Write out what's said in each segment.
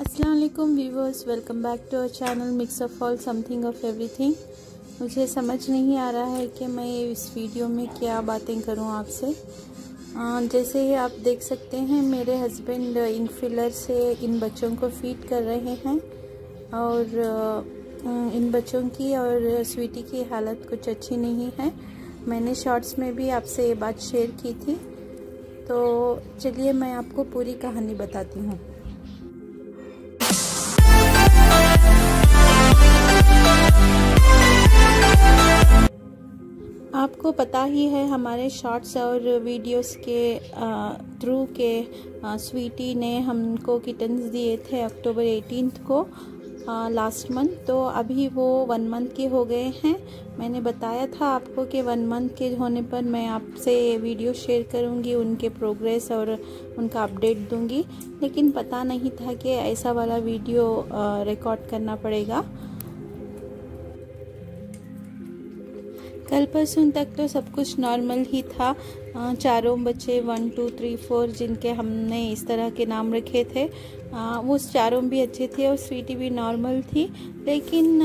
अस्सलाम वालेकुम viewers, welcome back to our channel mix of all something of everything. मुझे समझ नहीं आ रहा है कि मैं इस वीडियो में क्या बातें करूं आपसे। जैसे आप देख सकते हैं, मेरे हस्बैंड इनफिलर से इन बच्चों को फीड कर रहे हैं और इन बच्चों की और स्वीटी की हालत कुछ अच्छी नहीं है। मैंने शॉर्ट्स में भी आपसे ये बात शेयर की थी, तो चलिए मैं आपको पूरी कहानी बताती हूँ। आपको पता ही है, हमारे शॉर्ट्स और वीडियोस के थ्रू के स्वीटी ने हमको किटन्स दिए थे अक्टूबर 18 को लास्ट मंथ। तो अभी वो 1 मंथ के हो गए हैं। मैंने बताया था आपको कि 1 मंथ के होने पर मैं आपसे वीडियो शेयर करूंगी, उनके प्रोग्रेस और उनका अपडेट दूंगी, लेकिन पता नहीं था कि ऐसा वाला वीडियो रिकॉर्ड करना पड़ेगा। कल परसों तक तो सब कुछ नॉर्मल ही था। चारों बच्चे 1 2 3 4 जिनके हमने इस तरह के नाम रखे थे, वो चारों भी अच्छे थे और स्वीटी भी नॉर्मल थी। लेकिन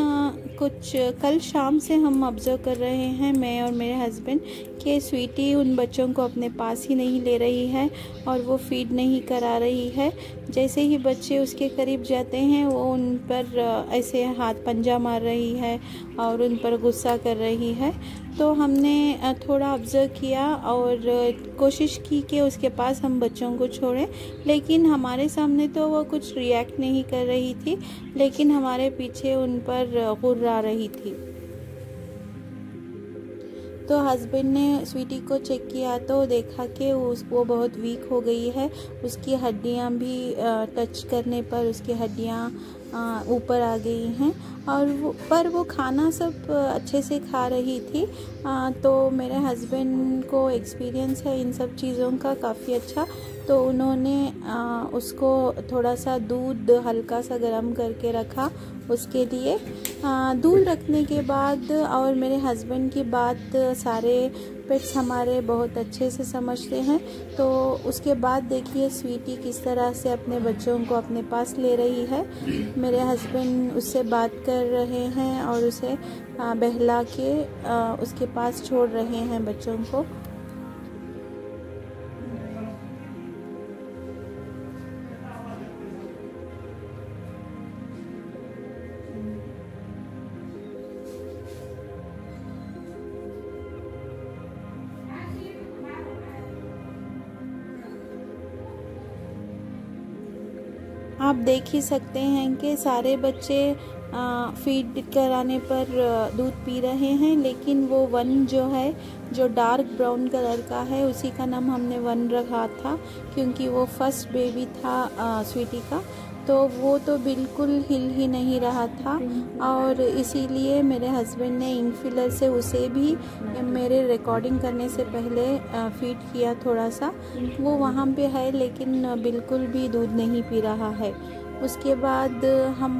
कुछ कल शाम से हम ऑब्ज़र्व कर रहे हैं, मैं और मेरे हस्बैंड, कि स्वीटी उन बच्चों को अपने पास ही नहीं ले रही है और वो फीड नहीं करा रही है। जैसे ही बच्चे उसके करीब जाते हैं, वो उन पर ऐसे हाथ पंजा मार रही है और उन पर गुस्सा कर रही है। तो हमने थोड़ा ऑब्ज़र्व किया और कोशिश की कि उसके पास हम बच्चों को छोड़ें, लेकिन हमारे सामने तो वो कुछ रिएक्ट नहीं कर रही थी, लेकिन हमारे पीछे उन पर गुर्रा रही थी। तो हस्बैंड ने स्वीटी को चेक किया तो देखा कि वो बहुत वीक हो गई है। उसकी हड्डियां भी टच करने पर उसकी हड्डियां ऊपर आ गई हैं और वो खाना सब अच्छे से खा रही थी। तो मेरे हस्बैंड को एक्सपीरियंस है इन सब चीज़ों का काफ़ी अच्छा। तो उन्होंने उसको थोड़ा सा दूध हल्का सा गर्म करके रखा उसके लिए। दूध रखने के बाद, और मेरे हस्बैंड की बात सारे पेट्स हमारे बहुत अच्छे से समझते हैं, तो उसके बाद देखिए स्वीटी किस तरह से अपने बच्चों को अपने पास ले रही है। मेरे हस्बैंड उससे बात कर रहे हैं और उसे बहला के उसके पास छोड़ रहे हैं बच्चों को। आप देख ही सकते हैं कि सारे बच्चे फीड कराने पर दूध पी रहे हैं, लेकिन वो वन जो है, जो डार्क ब्राउन कलर का है, उसी का नाम हमने वन रखा था क्योंकि वो फर्स्ट बेबी था स्वीटी का। तो वो तो बिल्कुल हिल ही नहीं रहा था और इसीलिए मेरे हस्बैंड ने इनफिलर से उसे भी मेरे रिकॉर्डिंग करने से पहले फीड किया थोड़ा सा। वो वहाँ पे है लेकिन बिल्कुल भी दूध नहीं पी रहा है। उसके बाद हम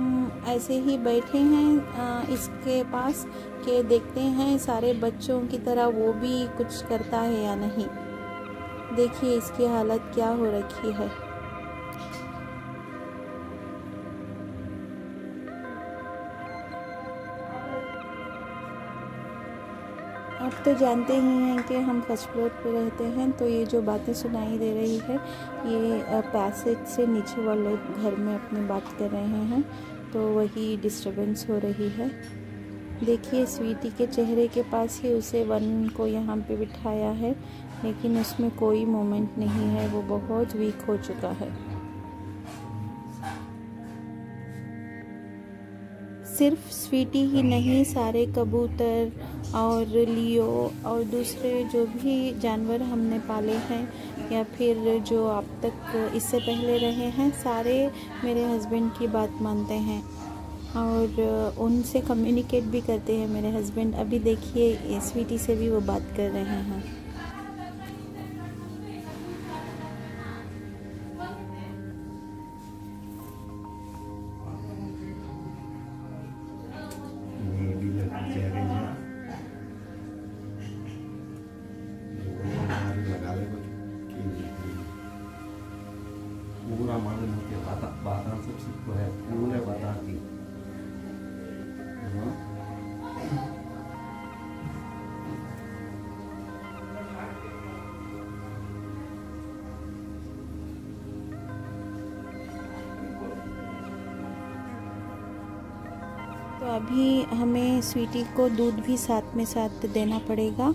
ऐसे ही बैठे हैं इसके पास कि देखते हैं सारे बच्चों की तरह वो भी कुछ करता है या नहीं। देखिए इसकी हालत क्या हो रखी है। आप तो जानते ही हैं कि हम फर्स्ट फ्लोर पे रहते हैं, तो ये जो बातें सुनाई दे रही है, ये पैसेज से नीचे वाले घर में अपनी बात कर रहे हैं, तो वही डिस्टरबेंस हो रही है। देखिए स्वीटी के चेहरे के पास ही उसे वन को यहाँ पे बिठाया है, लेकिन उसमें कोई मोमेंट नहीं है, वो बहुत वीक हो चुका है। सिर्फ स्वीटी ही नहीं, सारे कबूतर और लियो और दूसरे जो भी जानवर हमने पाले हैं या फिर जो अब तक इससे पहले रहे हैं, सारे मेरे हस्बैंड की बात मानते हैं और उनसे कम्युनिकेट भी करते हैं मेरे हस्बैंड। अभी देखिए स्वीटी से भी वो बात कर रहे हैं। पूरा मालूम होते बात सब तो अभी हमें स्वीटी को दूध भी साथ देना पड़ेगा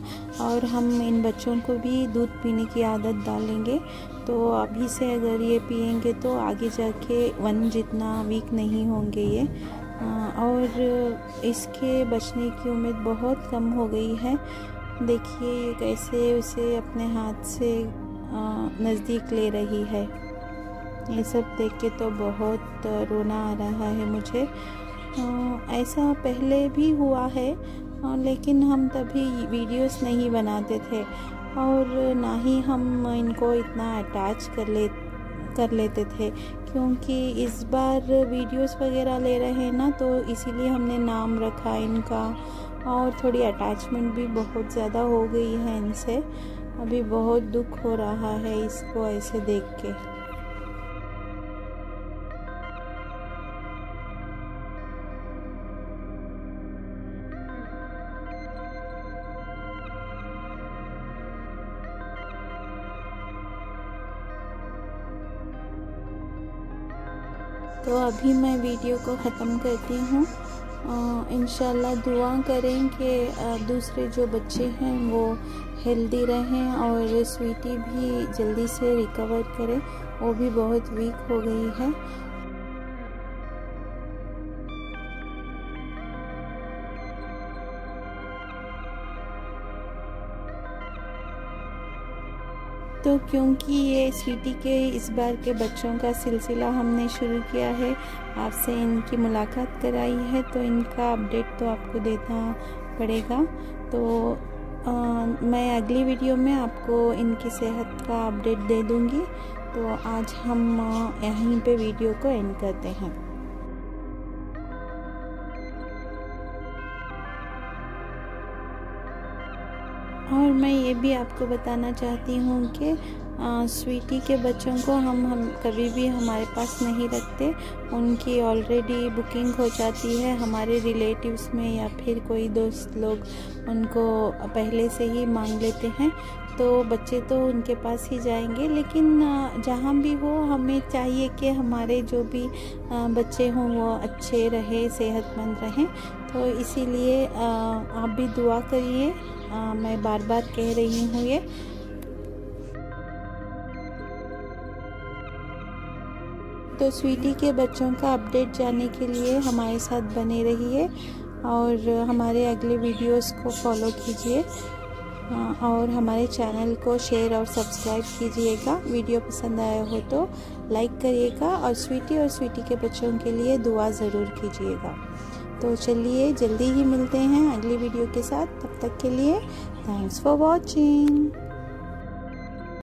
और हम इन बच्चों को भी दूध पीने की आदत डालेंगे। तो अभी से अगर ये पिएंगे तो आगे जाके 1 जितना वीक नहीं होंगे ये। और इसके बचने की उम्मीद बहुत कम हो गई है। देखिए ये कैसे उसे अपने हाथ से नज़दीक ले रही है। ये सब देख के तो बहुत रोना आ रहा है मुझे। ऐसा पहले भी हुआ है, लेकिन हम तभी वीडियोस नहीं बनाते थे और ना ही हम इनको इतना अटैच कर लेते थे, क्योंकि इस बार वीडियोस वगैरह ले रहे हैं ना, तो इसीलिए हमने नाम रखा इनका। और थोड़ी अटैचमेंट भी बहुत ज़्यादा हो गई है इनसे। अभी बहुत दुख हो रहा है इसको ऐसे देख के। तो अभी मैं वीडियो को ख़त्म करती हूँ। इंशाल्लाह दुआ करें कि दूसरे जो बच्चे हैं वो हेल्दी रहें और स्वीटी भी जल्दी से रिकवर करे। वो भी बहुत वीक हो गई है। तो क्योंकि ये स्वीटी के इस बार के बच्चों का सिलसिला हमने शुरू किया है, आपसे इनकी मुलाकात कराई है, तो इनका अपडेट तो आपको देना पड़ेगा। तो मैं अगली वीडियो में आपको इनकी सेहत का अपडेट दे दूँगी। तो आज हम यहीं पे वीडियो को एंड करते हैं। और मैं ये भी आपको बताना चाहती हूँ कि स्वीटी के बच्चों को हम कभी भी हमारे पास नहीं रखते। उनकी ऑलरेडी बुकिंग हो जाती है हमारे रिलेटिव्स में, या फिर कोई दोस्त लोग उनको पहले से ही मांग लेते हैं। तो बच्चे तो उनके पास ही जाएंगे, लेकिन जहाँ भी हो हमें चाहिए कि हमारे जो भी बच्चे हों वो अच्छे रहे, सेहतमंद रहें। तो इसीलिए आप भी दुआ करिए। मैं बार बार कह रही हूँ ये। तो स्वीटी के बच्चों का अपडेट जानने के लिए हमारे साथ बने रहिए और हमारे अगले वीडियोस को फॉलो कीजिए और हमारे चैनल को शेयर और सब्सक्राइब कीजिएगा। वीडियो पसंद आया हो तो लाइक करिएगा और स्वीटी के बच्चों के लिए दुआ ज़रूर कीजिएगा। तो चलिए जल्दी ही मिलते हैं अगली वीडियो के साथ। तब तक के लिए थैंक्स फॉर वॉचिंग।